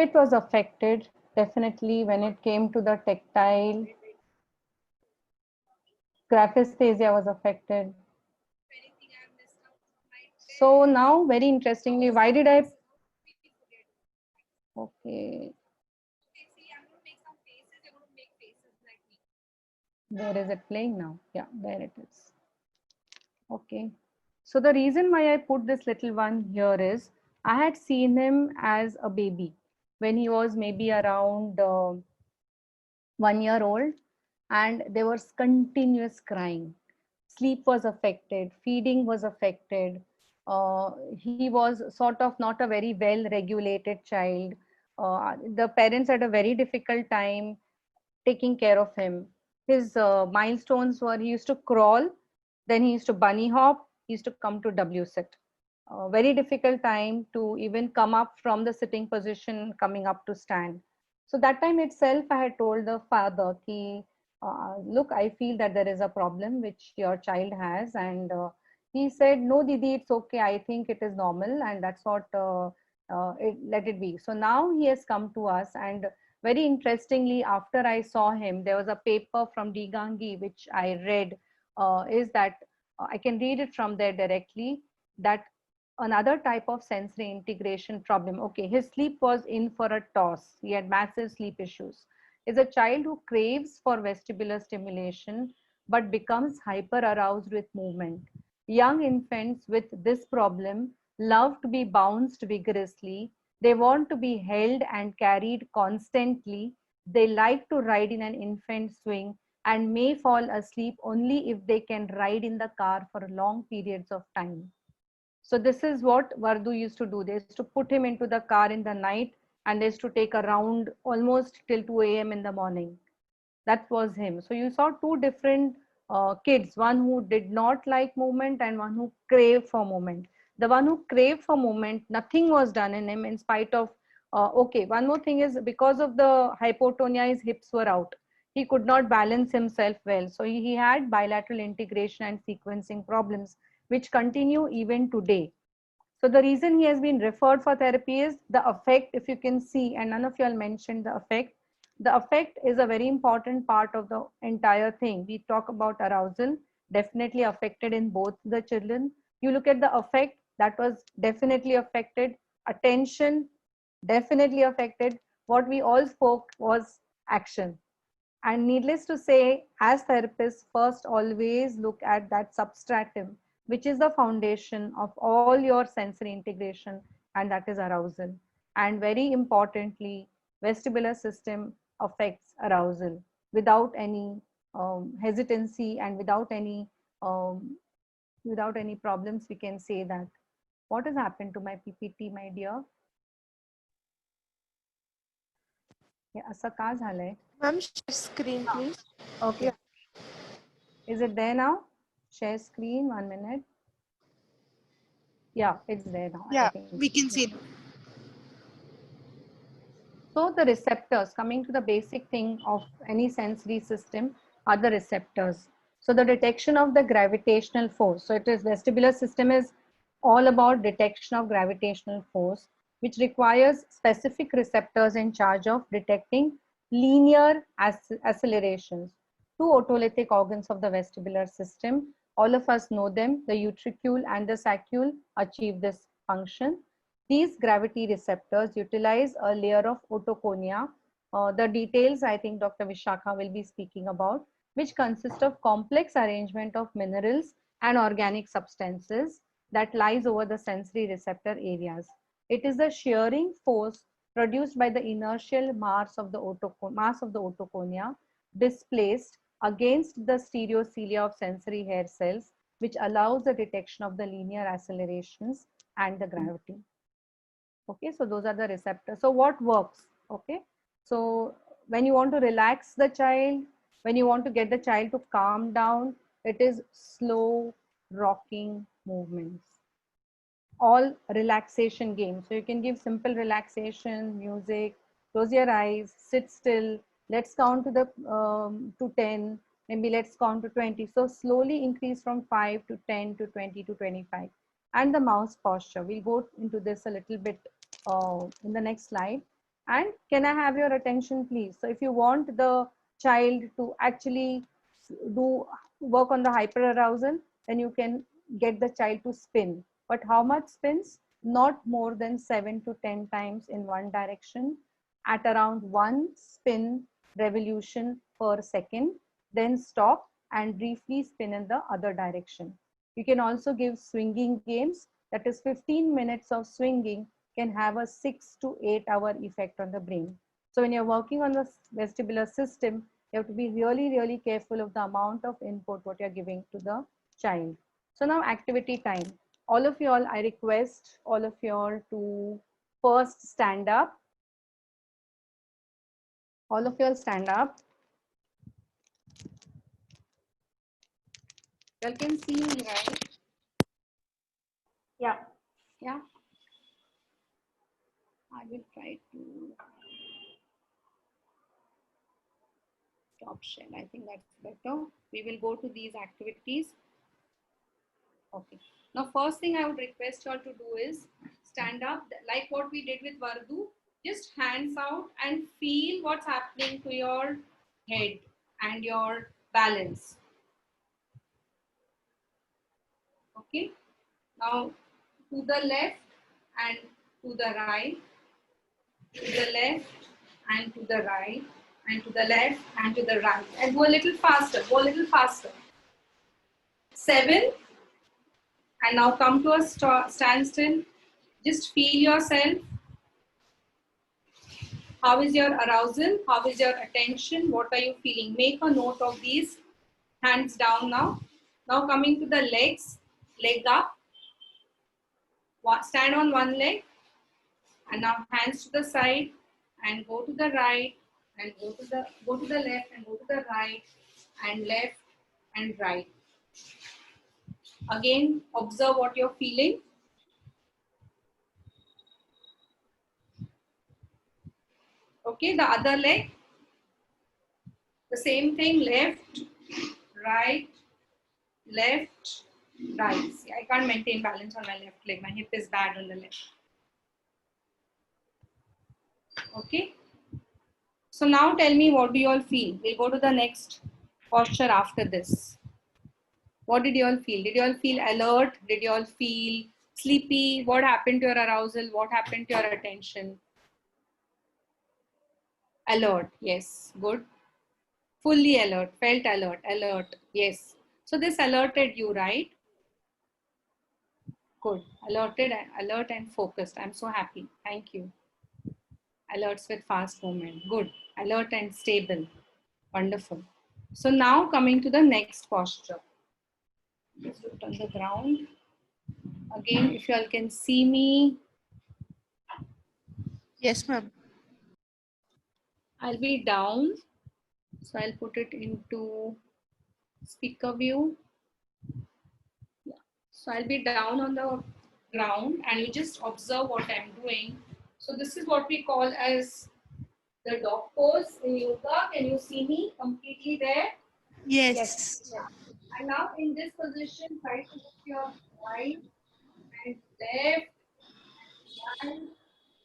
it was affected, definitely when it came to the tactile. Graphesthesia was affected. So now, very interestingly, why did I? Okay, where is it playing now? Yeah, there it is. Okay. So the reason why I put this little one here is I had seen him as a baby when he was maybe around 1 year old, and there was continuous crying. Sleep was affected, feeding was affected. He was sort of not a very well regulated child. The parents had a very difficult time taking care of him. His milestones were he used to crawl, then he used to bunny hop, he used to come to W sit. Very difficult time to even come up from the sitting position, coming up to stand. So that time itself, I had told the father, ki, look, I feel that there is a problem which your child has. And he said, no, Didi, it's okay. I think it is normal. And that's what, let it be. So now he has come to us. And very interestingly, after I saw him, there was a paper from Digangi, which I read, is that I can read it from there directly, that another type of sensory integration problem. Okay, his sleep was in for a toss. He had massive sleep issues. Is a child who craves for vestibular stimulation but becomes hyper aroused with movement. Young infants with this problem love to be bounced vigorously. They want to be held and carried constantly. They like to ride in an infant swing and may fall asleep only if they can ride in the car for long periods of time. So this is what Vardu used to do. They used to put him into the car in the night and they used to take a round almost till 2 a.m. in the morning. That was him. So you saw two different kids, one who did not like movement and one who craved for movement. The one who craved for movement, nothing was done in him in spite of, okay, one more thing is because of the hypotonia, his hips were out. He could not balance himself well. So he had bilateral integration and sequencing problems, which continue even today. So the reason he has been referred for therapy is the affect, if you can see, and none of you all mentioned the affect. The affect is a very important part of the entire thing. We talk about arousal, definitely affected in both the children. You look at the affect, that was definitely affected. Attention, definitely affected. What we all spoke was action. And needless to say, as therapists, first always look at that substratum, which is the foundation of all your sensory integration, and that is arousal. And very importantly, vestibular system affects arousal without any hesitancy and um, without any problems. We can say that. What has happened to my PPT, my dear? Yeah, असं का झालंय? Ma'am, share screen, please. Okay. Yeah. Is it there now? Share screen, 1 minute. Yeah, it's there now. I Yeah, think. we can see. So the receptors, coming to the basic thing of any sensory system, are the receptors. So the detection of the gravitational force. So it is vestibular system is all about detection of gravitational force, which requires specific receptors in charge of detecting linear accelerations. Two otolithic organs of the vestibular system. All of us know them. The utricule and the saccule achieve this function. These gravity receptors utilize a layer of otoconia. The details I think Dr. Vishakha will be speaking about, which consist of complex arrangement of minerals and organic substances that lies over the sensory receptor areas. It is the shearing force produced by the inertial mass of the otoconia displaced against the stereocilia of sensory hair cells, which allows the detection of the linear accelerations and the gravity. Okay, so those are the receptors. So what works? Okay, so when you want to relax the child, when you want to get the child to calm down, it is slow rocking movements, all relaxation games. So you can give simple relaxation music, close your eyes, sit still, let's count to the to 10, maybe let's count to 20. So slowly increase from 5 to 10 to 20 to 25. And the mouse posture, we'll go into this a little bit in the next slide. And can I have your attention, please? So if you want the child to actually do work on the hyperarousal, then you can get the child to spin. But how much spins? Not more than 7 to 10 times in one direction at around 1 spin revolution per second, then stop and briefly spin in the other direction. You can also give swinging games, that is 15 minutes of swinging can have a 6 to 8 hour effect on the brain. So when you're working on the vestibular system, you have to be really, really careful of the amount of input what you're giving to the child. So now activity time. All of y'all, I request all of y'all to first stand up. All of y'all stand up. Y'all can see me, right? Yeah. Yeah. I will try to stop share. I think that's better. We will go to these activities. Okay. Now, first thing I would request you all to do is stand up like what we did with Vardu. Just hands out and feel what's happening to your head and your balance. Okay. Now, to the left and to the right, to the left and to the right, and to the left and to the right. And go a little faster, go a little faster. 7. And now come to a standstill. Just feel yourself. How is your arousal? How is your attention? What are you feeling? Make a note of these. Hands down now. Now coming to the legs. Leg up. Stand on one leg. And now hands to the side. And go to the right. And go to the left. And go to the right. And left and right. Again, observe what you're feeling. Okay, the other leg. The same thing, left, right, left, right. See, I can't maintain balance on my left leg. My hip is bad on the left. Okay. So now tell me, what do you all feel? We'll go to the next posture after this. What did you all feel? Did you all feel alert? Did you all feel sleepy? What happened to your arousal? What happened to your attention? Alert. Yes. Good. Fully alert. Felt alert. Alert. Yes. So this alerted you, right? Good. Alert and focused. I'm so happy. Thank you. Alerts with fast movement. Good. Alert and stable. Wonderful. So now coming to the next posture. Just look on the ground. Again, if you all can see me. Yes, ma'am. I'll be down. So I'll put it into speaker view. Yeah. So I'll be down on the ground and you just observe what I'm doing. So this is what we call as the dog pose in yoga. Can you see me completely there? Yes. Yes. And now in this position, try to put your right and left, right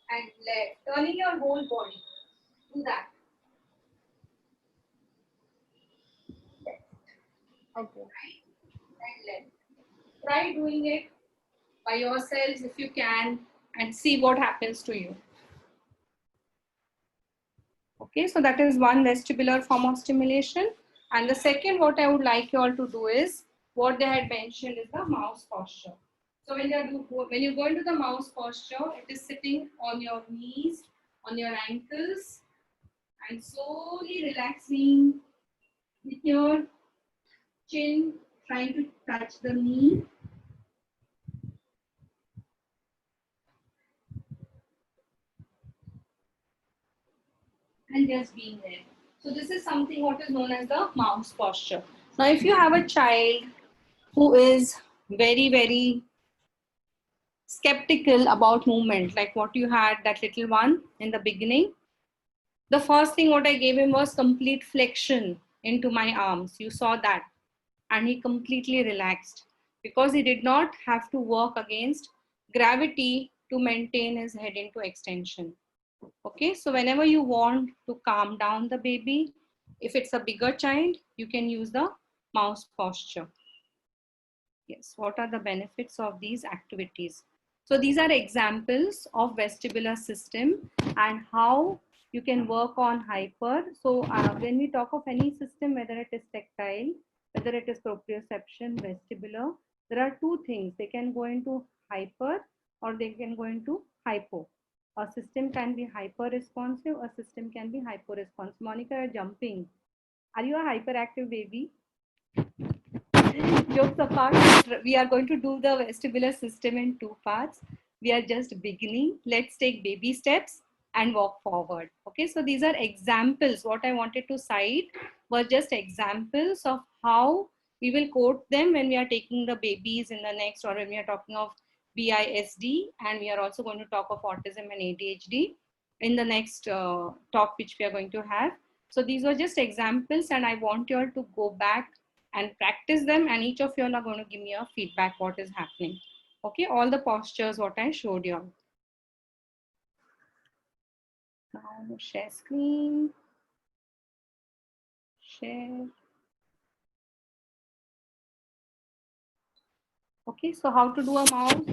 and left, turning your whole body. Do that. Left. Okay. Right and left. Try doing it by yourselves if you can and see what happens to you. Okay, so that is one vestibular form of stimulation. And the second, what I would like you all to do is, what they had mentioned is the mouse posture. So when you go into the mouse posture, it is sitting on your knees, on your ankles, and slowly relaxing with your chin, trying to touch the knee. And just being there. So this is something what is known as the mouse posture. Now, if you have a child who is very, very skeptical about movement, like what you had that little one in the beginning, the first thing what I gave him was complete flexion into my arms. You saw that. And he completely relaxed because he did not have to work against gravity to maintain his head into extension. Okay, so whenever you want to calm down the baby, if it's a bigger child, you can use the mouse posture. Yes, what are the benefits of these activities? So these are examples of vestibular system and how you can work on hyper. So when we talk of any system, whether it is tactile, whether it is proprioception, vestibular, there are two things. They can go into hyper or they can go into hypo. A system can be hyper responsive, a system can be hypo responsive. Monica, you're jumping. Are you a hyperactive baby? Jokes apart, we are going to do the vestibular system in two parts. We are just beginning. Let's take baby steps and walk forward. Okay, so these are examples. What I wanted to cite was just examples of how we will quote them when we are taking the babies in the next, or when we are talking of BISD, and we are also going to talk of autism and ADHD in the next talk which we are going to have. So these were just examples, and I want you all to go back and practice them, and each of you all are going to give me a feedback what is happening. Okay, all the postures what I showed you. Now share screen, share. Okay, so how to do a mouse?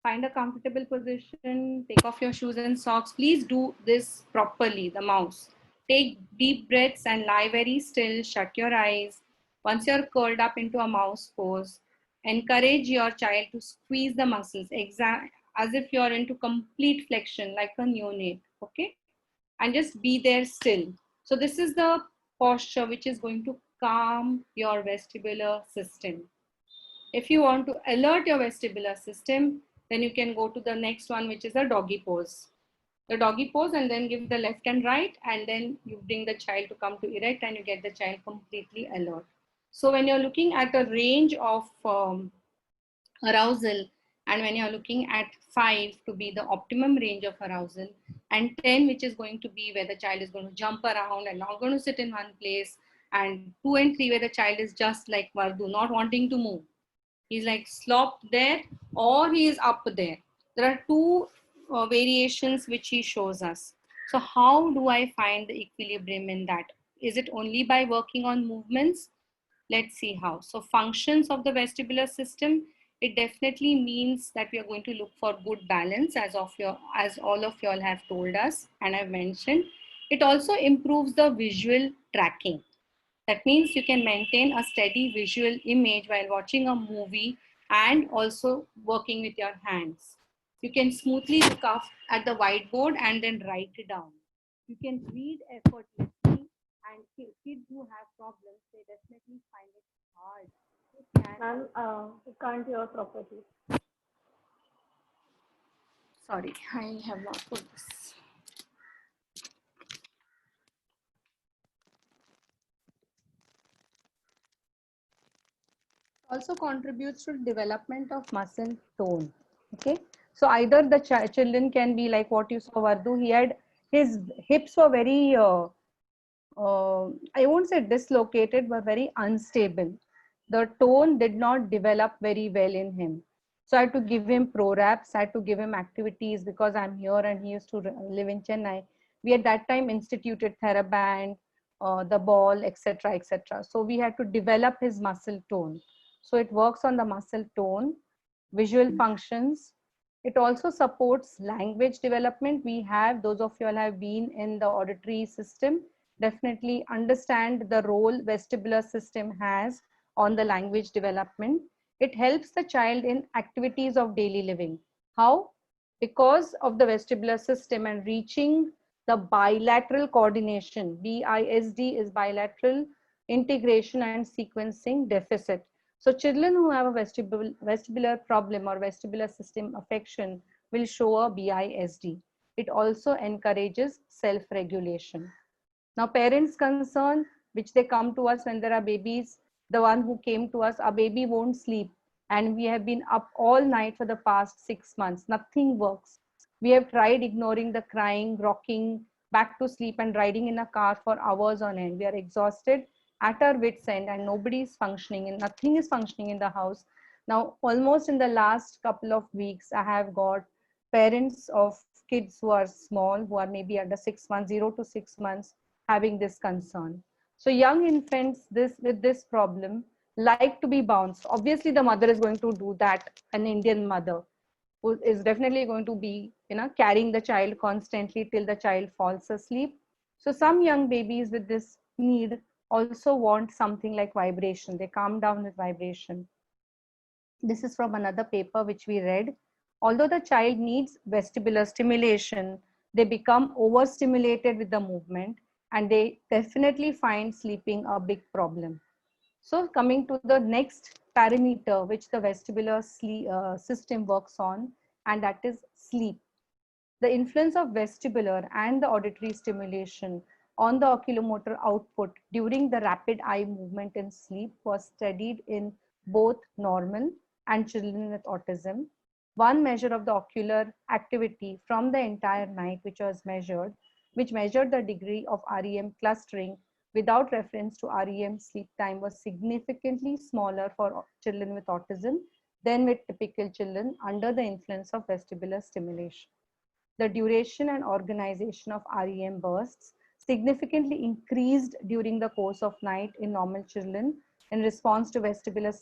Find a comfortable position, take off your shoes and socks. Please do this properly, the mouse. Take deep breaths and lie very still, shut your eyes. Once you're curled up into a mouse pose, encourage your child to squeeze the muscles, as if you're into complete flexion, like a neonate, okay? And just be there still. So this is the posture which is going to calm your vestibular system. If you want to alert your vestibular system, then you can go to the next one, which is a doggy pose. The doggy pose, and then give the left and right, and then you bring the child to come to erect, and you get the child completely alert. So when you're looking at a range of arousal, and when you're looking at 5 to be the optimum range of arousal, and 10 which is going to be where the child is going to jump around and not going to sit in one place, and 2 and 3 where the child is just like Vardu, not wanting to move. He's like slopped there, or he is up there. There are two variations which he shows us. So how do I find the equilibrium in that? Is it only by working on movements? Let's see how. So functions of the vestibular system, it definitely means that we are going to look for good balance, as all of you all have told us and I've mentioned. It also improves the visual tracking. That means you can maintain a steady visual image while watching a movie and also working with your hands. You can smoothly look up at the whiteboard and then write it down. You can read effortlessly, and kids who have problems, they definitely find it hard. Ma'am, we can't hear properly. Sorry, I have not put this. Also contributes to development of muscle tone. Okay, so either the children can be like what you saw Vardu, he had his hips were very I won't say dislocated, but very unstable. The tone did not develop very well in him. So I had to give him pro-raps, I had to give him activities, because I'm here and he used to live in Chennai. We at that time instituted TheraBand, the ball, etc., etc. So we had to develop his muscle tone. So it works on the muscle tone, visual functions. It also supports language development. We have, those of you all have been in the auditory system, definitely understand the role vestibular system has on the language development. It helps the child in activities of daily living. How? Because of the vestibular system and reaching the bilateral coordination. BISD is bilateral integration and sequencing deficit. So children who have a vestibular problem or vestibular system affection will show a BISD. It also encourages self-regulation. Now parents concern, which they come to us when there are babies, the one who came to us, our baby won't sleep and we have been up all night for the past 6 months, nothing works. We have tried ignoring the crying, rocking back to sleep and riding in a car for hours on end. We are exhausted at our wits end and nobody is functioning and nothing is functioning in the house. Now almost in the last couple of weeks I have got parents of kids who are small, who are maybe under 6 months, 0 to 6 months, having this concern. So young infants with this problem like to be bounced. Obviously, the mother is going to do that, an Indian mother who is definitely going to be, carrying the child constantly till the child falls asleep. So some young babies with this need also want something like vibration. They calm down with vibration. This is from another paper which we read. Although the child needs vestibular stimulation, they become overstimulated with the movement, and they definitely find sleeping a big problem. So coming to the next parameter which the vestibular system works on, and that is sleep. The influence of vestibular and the auditory stimulation on the oculomotor output during the rapid eye movement in sleep was studied in both normal and children with autism. One measure of the ocular activity from the entire night which measured the degree of REM clustering without reference to REM sleep time, was significantly smaller for children with autism than with typical children under the influence of vestibular stimulation. The duration and organization of REM bursts significantly increased during the course of night in normal children in response to vestibular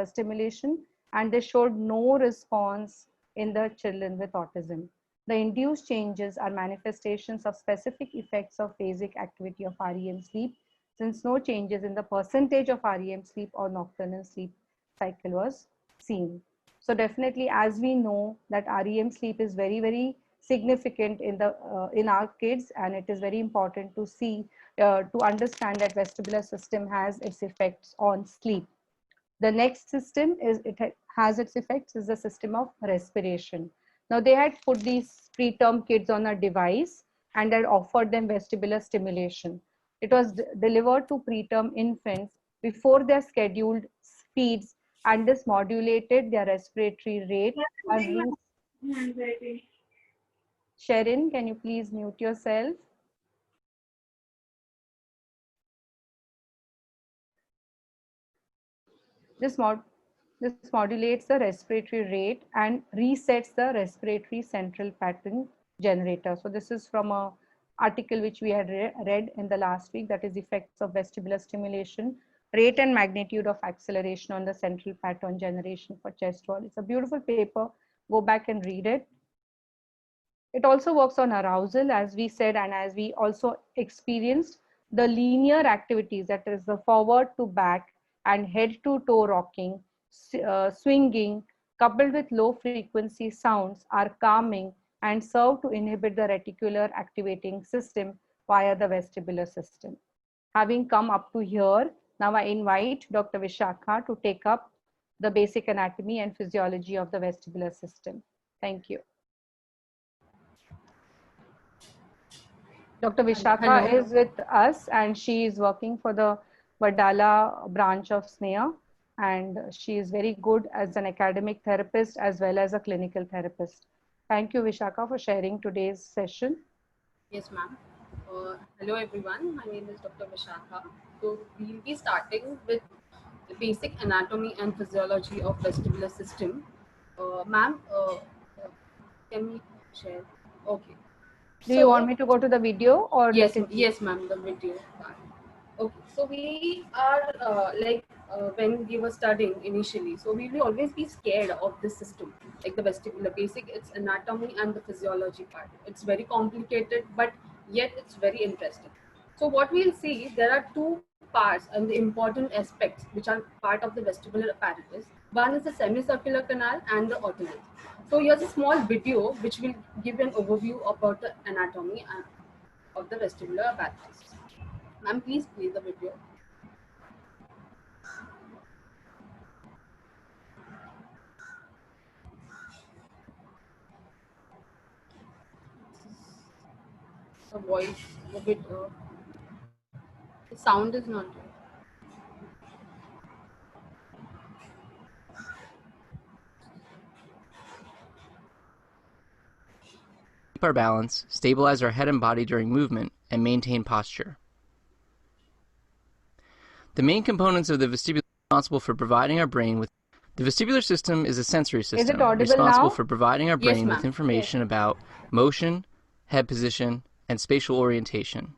stimulation, and they showed no response in the children with autism. The induced changes are manifestations of specific effects of basic activity of REM sleep, since no changes in the percentage of REM sleep or nocturnal sleep cycle was seen. So definitely, as we know that REM sleep is very, very significant in our kids, and it is very important to see to understand that vestibular system has its effects on sleep. The next system has its effects is the system of respiration. Now they had put these preterm kids on a device and had offered them vestibular stimulation. It was delivered to preterm infants before their scheduled feeds, and this modulated their respiratory rate. Sherin, can you please mute yourself? This modulates the respiratory rate and resets the respiratory central pattern generator. So this is from a article which we had read in the last week, that is effects of vestibular stimulation, rate and magnitude of acceleration on the central pattern generation for chest wall. It's a beautiful paper. Go back and read it. It also works on arousal, as we said, and as we also experienced, the linear activities, that is the forward to back and head to toe rocking, swinging, coupled with low frequency sounds, are calming and serve to inhibit the reticular activating system via the vestibular system. Having come up to here, now I invite Dr. Vishakha to take up the basic anatomy and physiology of the vestibular system. Thank you. Dr. Vishakha is with us, and she is working for the Wadala branch of SNEA, and she is very good as an academic therapist as well as a clinical therapist. Thank you, Vishakha, for sharing today's session. Yes, ma'am. Hello, everyone. My name is Dr. Vishakha. So we'll be starting with the basic anatomy and physiology of vestibular system. Ma'am, can we share? Okay. Do you want me to go to the video or? Yes, yes, ma'am, the video. Okay, so we are when we were studying initially, so we will always be scared of this system, like the vestibular basic, its anatomy and the physiology part. It's very complicated, but yet it's very interesting. So what we'll see, there are two parts and the important aspects which are part of the vestibular apparatus. One is the semicircular canal and the otitis. So here's a small video which will give an overview about the anatomy of the vestibular apparatus. Ma'am, please play the video. The voice a bit, the sound is not there. Keep our balance, stabilize our head and body during movement, and maintain posture. The main components of the vestibular are responsible for providing our brain with The vestibular system is a sensory system audible responsible now? for providing our Yes, brain with ma'am. information about motion, head position, and spatial orientation.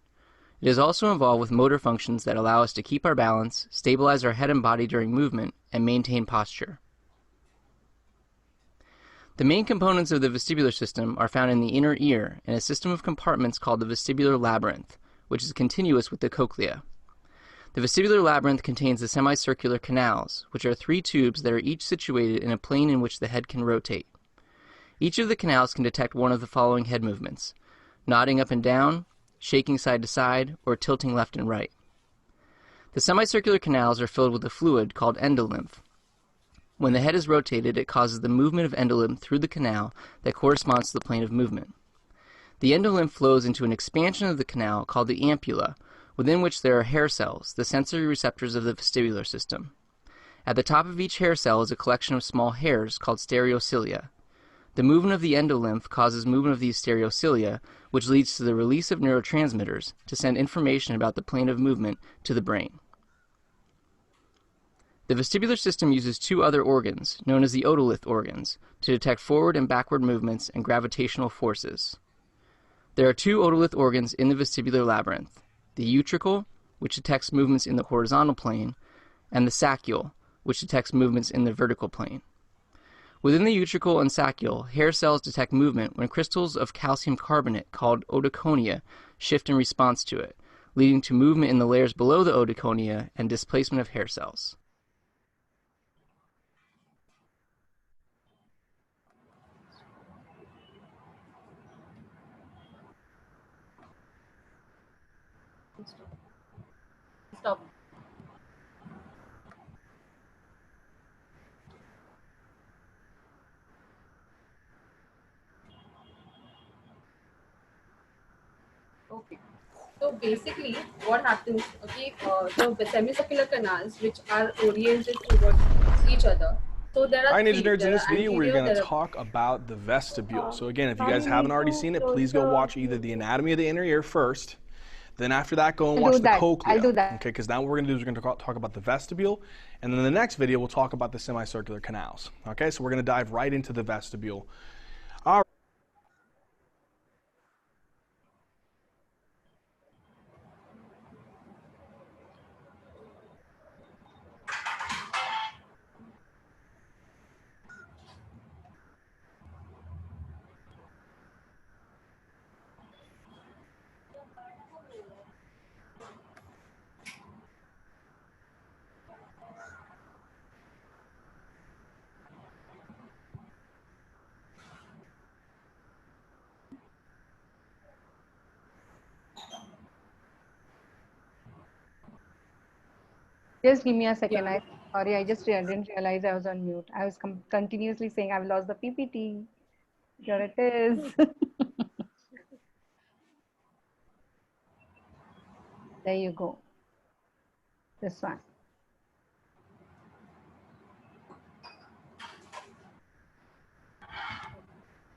It is also involved with motor functions that allow us to keep our balance, stabilize our head and body during movement, and maintain posture. The main components of the vestibular system are found in the inner ear in a system of compartments called the vestibular labyrinth, which is continuous with the cochlea. The vestibular labyrinth contains the semicircular canals, which are 3 tubes that are each situated in a plane in which the head can rotate. Each of the canals can detect one of the following head movements: nodding up and down, shaking side to side, or tilting left and right. The semicircular canals are filled with a fluid called endolymph. When the head is rotated, it causes the movement of endolymph through the canal that corresponds to the plane of movement. The endolymph flows into an expansion of the canal called the ampulla, within which there are hair cells, the sensory receptors of the vestibular system. At the top of each hair cell is a collection of small hairs called stereocilia. The movement of the endolymph causes movement of these stereocilia, which leads to the release of neurotransmitters to send information about the plane of movement to the brain. The vestibular system uses 2 other organs, known as the otolith organs, to detect forward and backward movements and gravitational forces. There are 2 otolith organs in the vestibular labyrinth: the utricle, which detects movements in the horizontal plane, and the saccule, which detects movements in the vertical plane. Within the utricle and saccule, hair cells detect movement when crystals of calcium carbonate called otoconia shift in response to it, leading to movement in the layers below the otoconia and displacement of hair cells. Stop. Okay. So basically, what happens? Okay, the semicircular canals, which are oriented towards each other. So there All are right, Ninja 3. Nerds, in There this are video, we're anterior. going to There are talk about the vestibule. So again, if you Ma'am, guys you haven't need already to seen it, close please go the watch either the anatomy of the inner ear first, then after that, go and I'll watch do the that. cochlea. I'll do that. Okay, because now what we're going to do is we're going to talk about the vestibule, and then in the next video, we'll talk about the semicircular canals. Okay, so we're going to dive right into the vestibule. All right. Just give me a second. yeah. Sorry, I didn't realize I was on mute. I was continuously saying I've lost the PPT. Here it is. There you go. This one.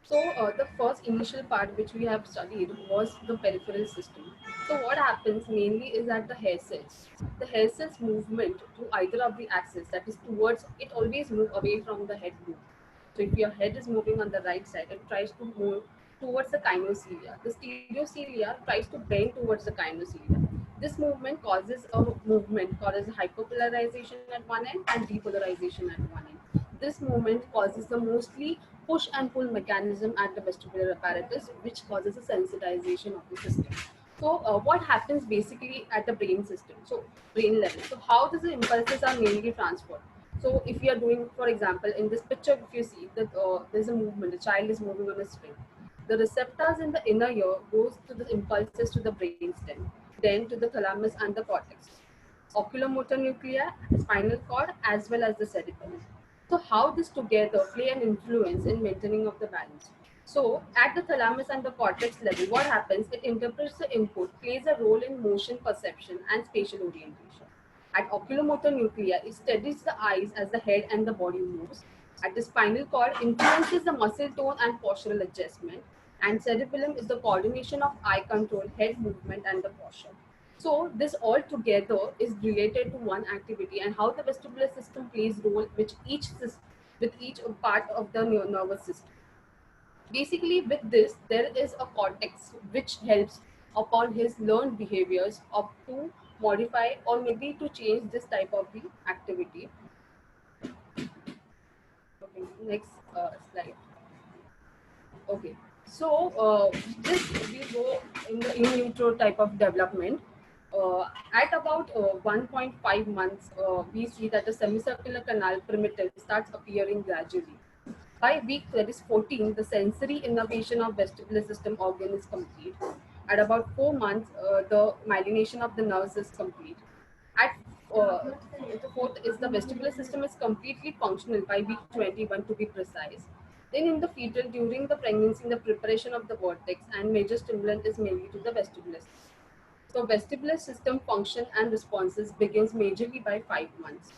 So the first initial part which we have studied was the peripheral system. So what happens mainly is that the hair cells movement to either of the axis, that is towards, it always move away from the head loop. So if your head is moving on the right side, it tries to move towards the cynocelia. The stereocilia tries to bend towards the cynocelia. This movement causes a movement called as hyperpolarization at one end and depolarization at one end. This movement causes the mostly push and pull mechanism at the vestibular apparatus, which causes a sensitization of the system. So what happens basically at the brain system? So brain level. So how does the impulses are mainly transferred? So if you are doing, for example, in this picture, if you see that there's a movement, the child is moving on a swing. The receptors in the inner ear goes to the impulses to the brainstem, then to the thalamus and the cortex, oculomotor nuclei, spinal cord, as well as the cerebellum. So how this together play an influence in maintaining of the balance. So at the thalamus and the cortex level, what happens? It interprets the input, plays a role in motion perception and spatial orientation. At oculomotor nuclei, it steadies the eyes as the head and the body moves. At the spinal cord, influences the muscle tone and postural adjustment. And cerebellum is the coordination of eye control, head movement, and the posture. So this all together is related to one activity and how the vestibular system plays role with each part of the nervous system. Basically, with this, there is a cortex which helps upon his learned behaviors up to modify or maybe to change this type of the activity. Okay, next slide. Okay, so this we go in the in utero type of development. At about 1.5 months, we see that the semicircular canal primitive starts appearing gradually. By week that is 14, the sensory innervation of vestibular system organ is complete. At about 4 months, the myelination of the nerves is complete. At the fourth is the vestibular system is completely functional by week 21 to be precise. Then in the fetal, during the pregnancy, the preparation of the vortex and major stimulant is mainly to the vestibular system. So vestibular system function and responses begins majorly by 5 months.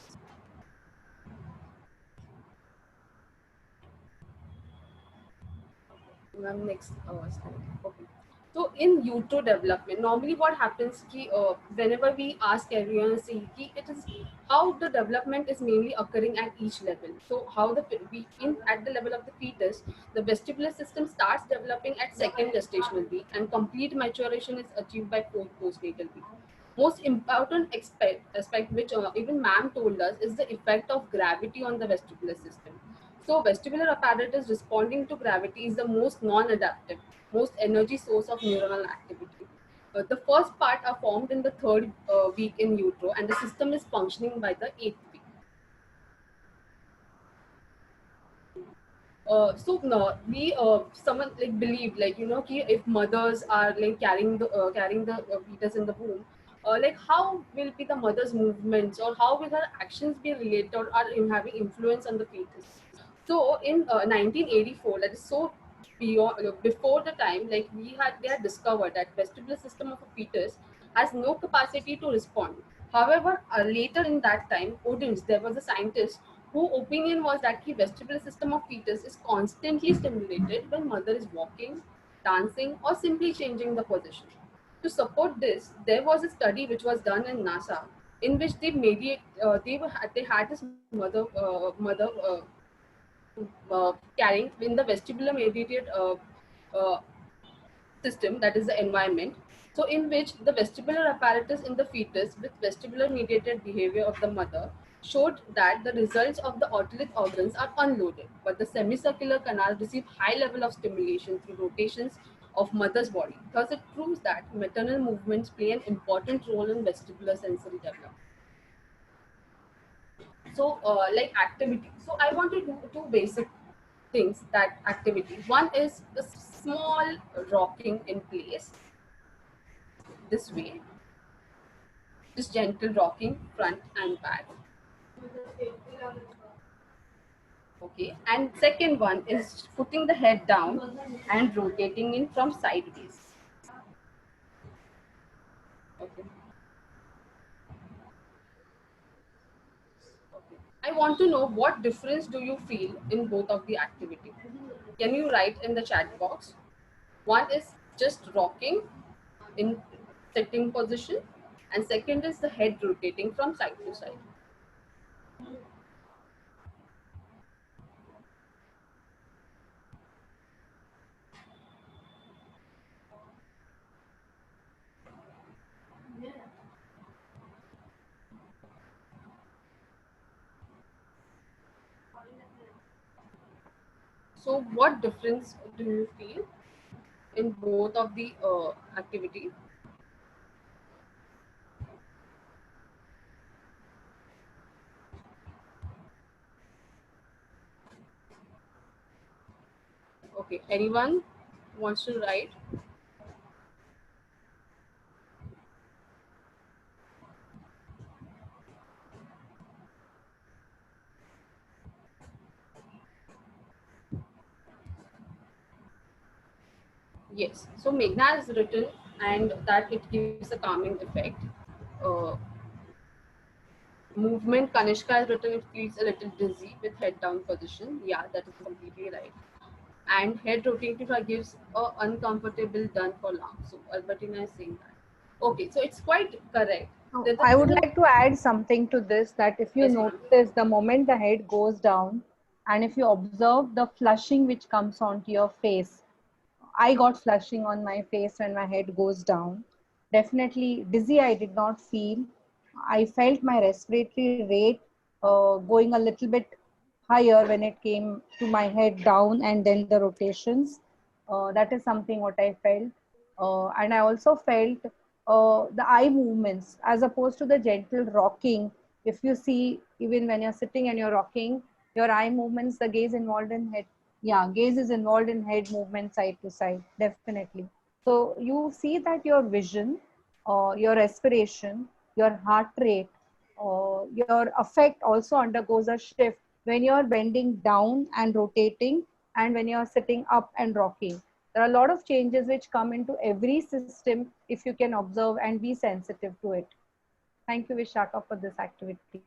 Next slide. Okay. So in utero development, normally what happens ki, whenever we ask everyone, see ki it is how the development is mainly occurring at each level. So how we in at the level of the fetus, the vestibular system starts developing at second gestational week, and complete maturation is achieved by fourth postnatal week. Most important aspect which even ma'am told us is the effect of gravity on the vestibular system. So vestibular apparatus responding to gravity is the most non-adaptive, most energy source of neuronal activity. The first part are formed in the third week in utero, and the system is functioning by the eighth week. So no, we someone like believe like ki if mothers are like carrying the fetus in the womb, like how will be the mother's movements or how will her actions be related or are having influence on the fetus. So in 1984, that is so beyond before the time, like they had discovered that vestibular system of a fetus has no capacity to respond. However, later in that time, Odins, there was a scientist whose opinion was that the vestibular system of fetus is constantly stimulated when mother is walking, dancing, or simply changing the position. To support this, there was a study which was done in NASA in which they had this mother carrying in the vestibular mediated uh, system, that is the environment. So in which the vestibular apparatus in the fetus with vestibular mediated behavior of the mother showed that the results of the otolith organs are unloaded, but the semicircular canal receive high level of stimulation through rotations of mother's body. Thus, it proves that maternal movements play an important role in vestibular sensory development. So like activity, so I want to do two basic things that activity. One is the small rocking in place this way, just gentle rocking front and back. Okay, and second one is putting the head down and rotating in from sideways. Okay. Okay. I want to know what difference do you feel in both of the activity. Can you write in the chat box? One is just rocking in sitting position, and second is the head rotating from side to side. So what difference do you feel in both of the activity? Okay, anyone wants to write? Yes, so Meghna has written and that it gives a calming effect. Uh, Movement, Kanishka has written it feels a little dizzy with head down position. Yeah, that is completely right. And head rotating gives a uncomfortable done for long. So Albertina is saying that. Okay, so it's quite correct. Oh, That I would the like to add something to this, that if you yes, ma'am. notice the moment the head goes down and if you observe the flushing which comes onto your face, I got flushing on my face when my head goes down. Definitely dizzy, I did not feel. I felt my respiratory rate going a little bit higher when it came to my head down and then the rotations. That is something what I felt. And I also felt the eye movements as opposed to the gentle rocking. If you see, even when you're sitting and you're rocking, your eye movements, the gaze involved in head, yeah, gaze is involved in head movement side to side, definitely. So you see that your vision, your respiration, your heart rate, your affect also undergoes a shift when you're bending down and rotating and when you're sitting up and rocking. There are a lot of changes which come into every system if you can observe and be sensitive to it. Thank you, Vishaka, for this activity.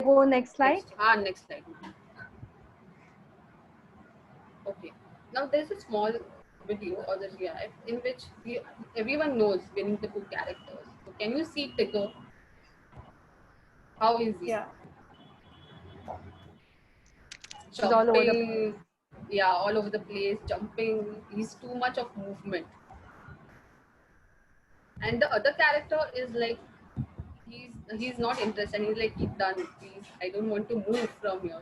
Go next slide. Next slide, ma'am. Okay. Now there's a small video or the GIF in which everyone knows Winnie the Pooh characters. So can you see Tigger? How is he? Yeah. It's all over the Jumping, yeah, all over the place, jumping. He's too much of movement. And the other character is like he's not interested. He's like, keep done, please. I don't want to move from here.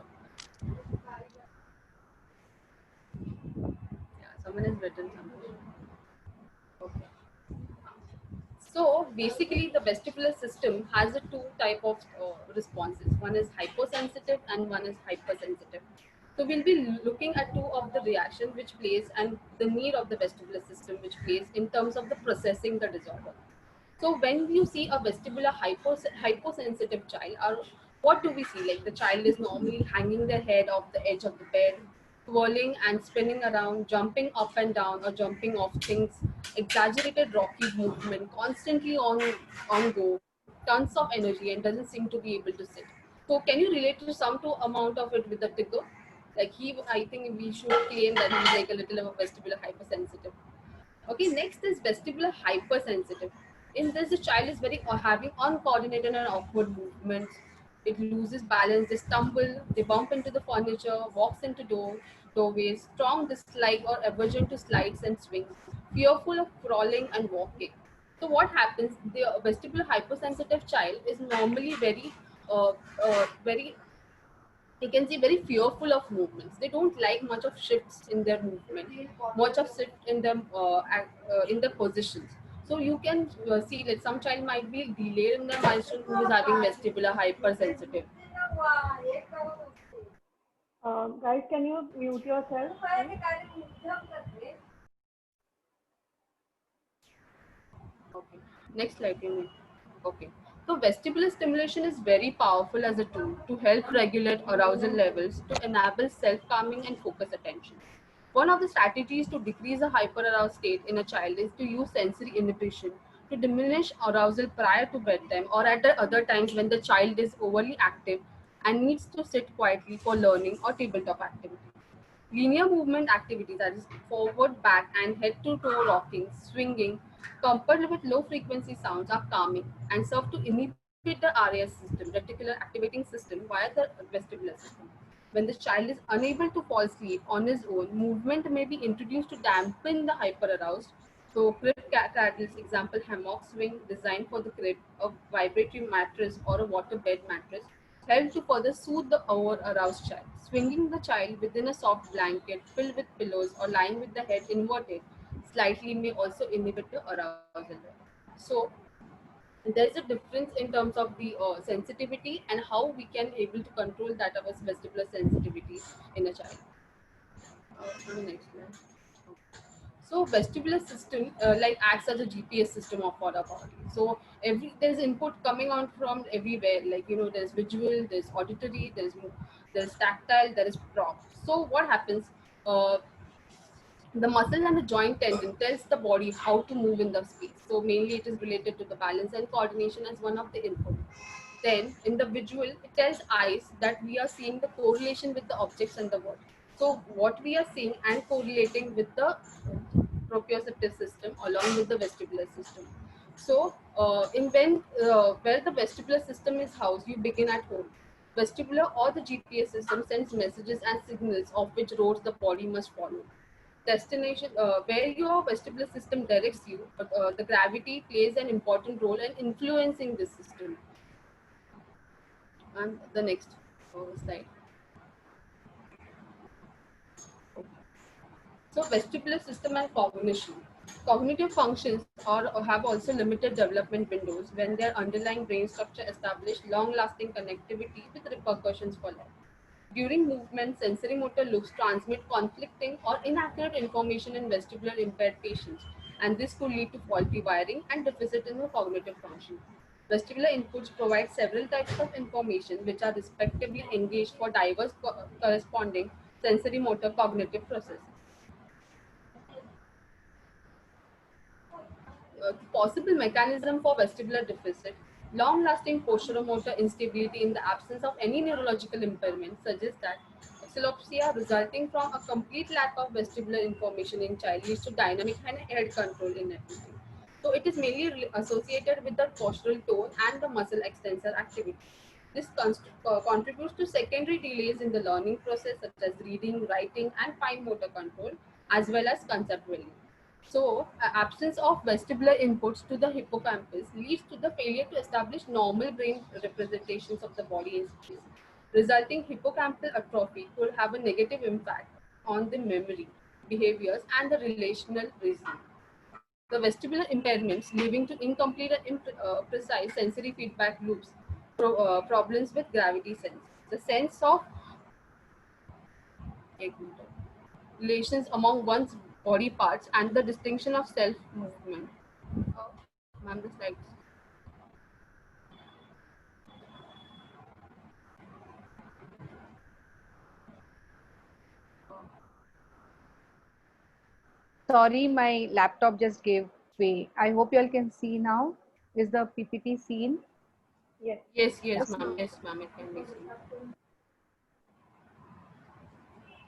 Yeah, someone has written something. Okay. So basically, the vestibular system has a two type of responses. One is hypersensitive and one is hypersensitive. So we'll be looking at two of the reaction which plays and the need of the vestibular system which plays in terms of the processing the disorder. So when you see a vestibular hyposensitive child, or what do we see? Like the child is normally hanging their head off the edge of the bed, twirling and spinning around, jumping up and down or jumping off things, exaggerated rocky movement, constantly on go, tons of energy and doesn't seem to be able to sit. So can you relate to some to amount of it with the Tigger? Like I think we should claim that he's like a little of a vestibular hypersensitive. Okay, next is vestibular hypersensitive. In this, the child is very having uncoordinated and awkward movements. It loses balance, they stumble, they bump into the furniture, walks into doorways, strong dislike or aversion to slides and swings, fearful of crawling and walking. So what happens? The vestibular hypersensitive child is normally very you can see very fearful of movements. They don't like much of shifts in their movement, much of shift in them in their positions. So you can see that some child might be delayed in their milestone who is having vestibular hypersensitive. Guys, can you mute yourself? Okay. Next slide, you need. Okay. So vestibular stimulation is very powerful as a tool to help regulate arousal levels to enable self-calming and focus attention. One of the strategies to decrease a hyperaroused state in a child is to use sensory inhibition to diminish arousal prior to bedtime or at the other times when the child is overly active and needs to sit quietly for learning or tabletop activity. Linear movement activities, that is forward, back, and head to toe rocking, swinging, coupled with low frequency sounds, are calming and serve to inhibit the RAS system, reticular activating system, via the vestibular system. When the child is unable to fall asleep on his own, movement may be introduced to dampen the hyperaroused. So, crib cradles, example, hammock swing designed for the crib, a vibratory mattress, or a water bed mattress help to further soothe the over-aroused child. Swinging the child within a soft blanket filled with pillows or lying with the head inverted slightly may also inhibit the arousal level. So there's a difference in terms of the sensitivity and how we can able to control that of vestibular sensitivity in a child. To the next slide. So vestibular system like acts as a GPS system of our body. So there's input coming on from everywhere. Like there's visual, there's auditory, there's tactile, there is prop. So what happens? Uh, the muscle and the joint tendon tells the body how to move in the space. So mainly it is related to the balance and coordination as one of the input. Then in the visual, it tells eyes that we are seeing the correlation with the objects and the world. So what we are seeing and correlating with the proprioceptive system along with the vestibular system. So where the vestibular system is housed, you begin at home. Vestibular or the GPS system sends messages and signals of which roads the body must follow. Destination where your vestibular system directs you, but the gravity plays an important role in influencing this system. And the next slide. So vestibular system and cognition. Cognitive functions have also limited development windows when their underlying brain structure establish long-lasting connectivity with repercussions for life. During movement, sensory motor loops transmit conflicting or inaccurate information in vestibular impaired patients, and this could lead to faulty wiring and deficit in the cognitive function. Vestibular inputs provide several types of information which are respectively engaged for diverse corresponding sensory motor cognitive processes. Possible mechanism for vestibular deficit, long-lasting posturomotor instability in the absence of any neurological impairment suggests that axillopsia resulting from a complete lack of vestibular information in child leads to dynamic head control in everything. So it is mainly associated with the postural tone and the muscle extensor activity. This contributes to secondary delays in the learning process such as reading, writing, and fine motor control, as well as concept building. So, absence of vestibular inputs to the hippocampus leads to the failure to establish normal brain representations of the body in space. Resulting hippocampal atrophy could have a negative impact on the memory, behaviors, and the relational reasoning. The vestibular impairments leading to incomplete and imprecise sensory feedback loops, problems with gravity sense, the sense of relations among one's body parts, and the distinction of self movement. Ma'am, the slides. Sorry, my laptop just gave way. I hope you all can see now. Is the PPT seen? Yes. Yes, ma'am. Yes, ma'am. It can be seen.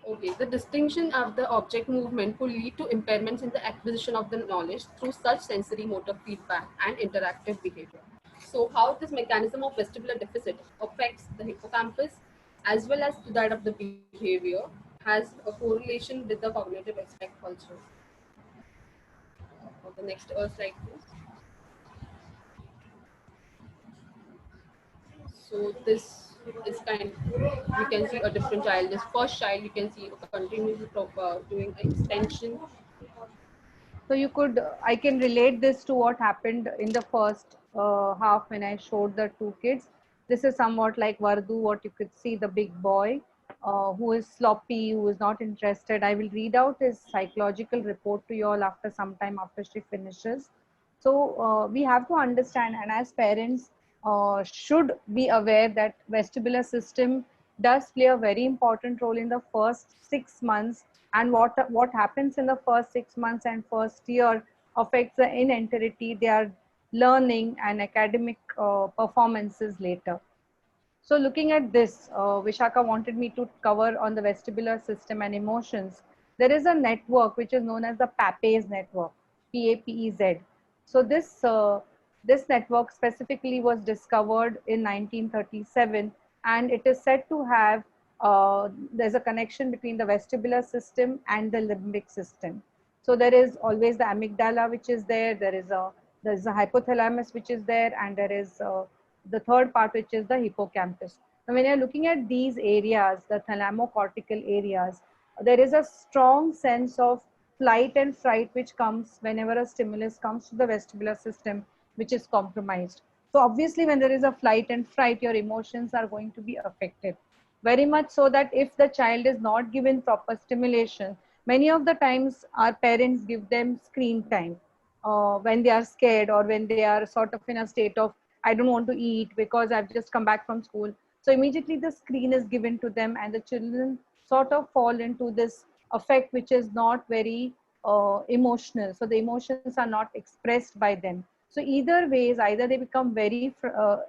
Okay, the distinction of the object movement could lead to impairments in the acquisition of the knowledge through such sensory motor feedback and interactive behavior. So, how this mechanism of vestibular deficit affects the hippocampus as well as to that of the behavior has a correlation with the cognitive aspect also. The next slide, please. So this is you can see a different child. This first child, you can see continuously doing extension. So you could, I can relate this to what happened in the first half when I showed the two kids. This is somewhat like Vardu, what you could see, the big boy who is sloppy, who is not interested. I will read out his psychological report to you all after some time after she finishes. So we have to understand, and as parents should be aware that vestibular system does play a very important role in the first 6 months, and what happens in the first 6 months and first year affects the inenterity, their learning and academic performances later. So looking at this, Vishaka wanted me to cover on the vestibular system and emotions. There is a network which is known as the PAPEZ network, PAPEZ. So this network specifically was discovered in 1937, and it is said to have there's a connection between the vestibular system and the limbic system. So there is always the amygdala which is there. There's a hypothalamus which is there, and there is the third part which is the hippocampus. Now, when you're looking at these areas, the thalamocortical areas, there is a strong sense of flight and fright which comes whenever a stimulus comes to the vestibular system, which is compromised. So obviously, when there is a flight and fright, your emotions are going to be affected. Very much so that if the child is not given proper stimulation, many of the times our parents give them screen time when they are scared or when they are sort of in a state of, I don't want to eat because I've just come back from school. So immediately the screen is given to them, and the children sort of fall into this effect which is not very emotional. So the emotions are not expressed by them. So either ways, either they become very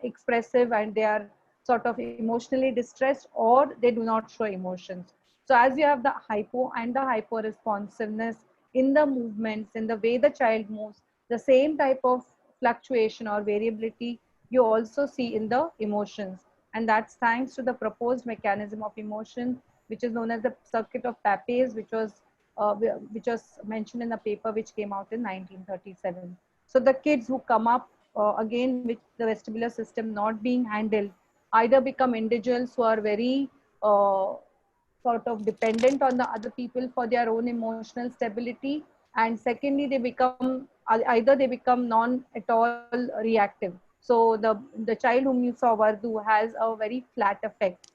expressive and they are sort of emotionally distressed, or they do not show emotions. So as you have the hypo and the hyper responsiveness in the movements, in the way the child moves, the same type of fluctuation or variability you also see in the emotions. And that's thanks to the proposed mechanism of emotion, which is known as the circuit of Papez, which was mentioned in a paper which came out in 1937. So the kids who come up again with the vestibular system not being handled either become individuals who are very sort of dependent on the other people for their own emotional stability, and secondly they become either they become non at all reactive. So the child whom you saw, Vardu, has a very flat effect.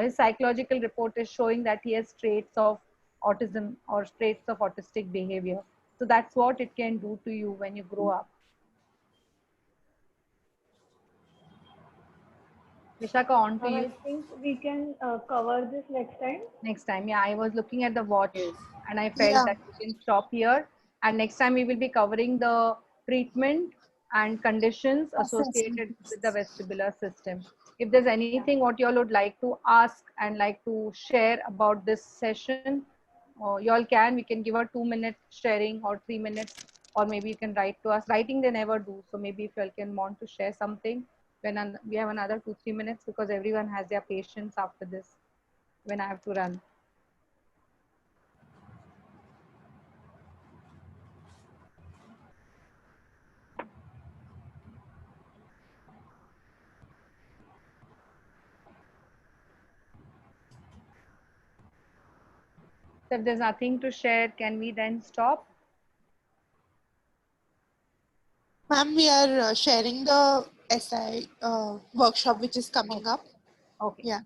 His psychological report is showing that he has traits of autism or traits of autistic behavior. So that's what it can do to you when you grow up. Vishaka, on to I you. think we can cover this next time. Next time. Yeah, I was looking at the watch Yes. and I felt Yeah. that we can stop here. And next time we will be covering the treatment and conditions Assessment. associated with the vestibular system. If there's anything what you all would like to ask and like to share about this session, you all can. We can give a 2 minute sharing or 3 minutes, or maybe you can write to us. Writing they never do. So maybe if you all can want to share something, when we have another 2-3 minutes, because everyone has their patience after this when I have to run. So if there's nothing to share, can we then stop? Ma'am, we are sharing the SI workshop which is coming Okay. up. Okay. Yeah.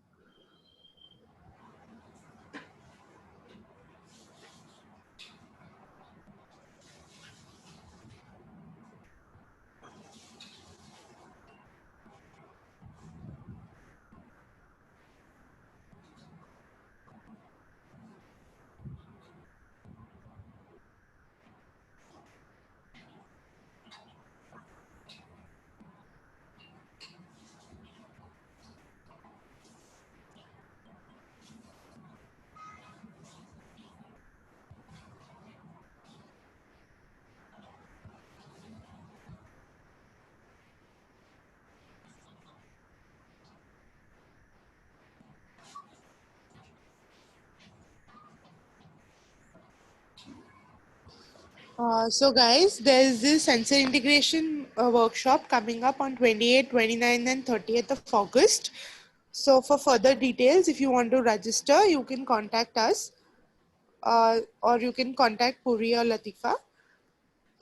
So guys, there is this sensor integration workshop coming up on 28th, 29th and 30th of August. So for further details, if you want to register, you can contact us or you can contact Puri or Latifa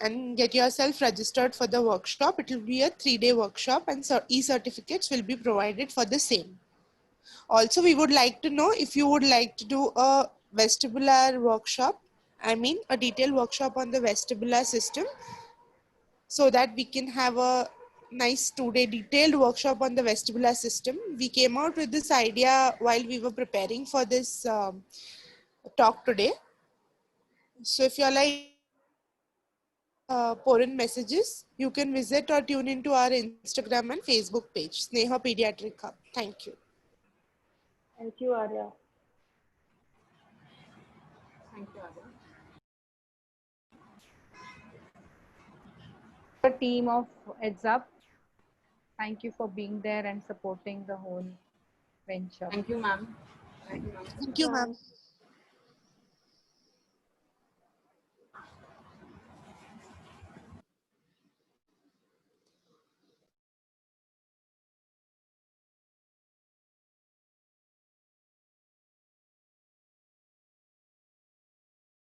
and get yourself registered for the workshop. It will be a 3-day workshop and e-certificates will be provided for the same. Also, we would like to know if you would like to do a vestibular workshop, I mean a detailed workshop on the vestibular system, so that we can have a nice 2-day detailed workshop on the vestibular system. We came out with this idea while we were preparing for this talk today. So if you're like pour in messages, you can visit or tune into our Instagram and Facebook page, Sneha Pediatric Hub. Thank you. Thank you, Arya. Thank you, Arya. The team of Heads Up, thank you for being there and supporting the whole venture. Thank you, ma'am. Thank you, ma'am. Thank you, ma'am.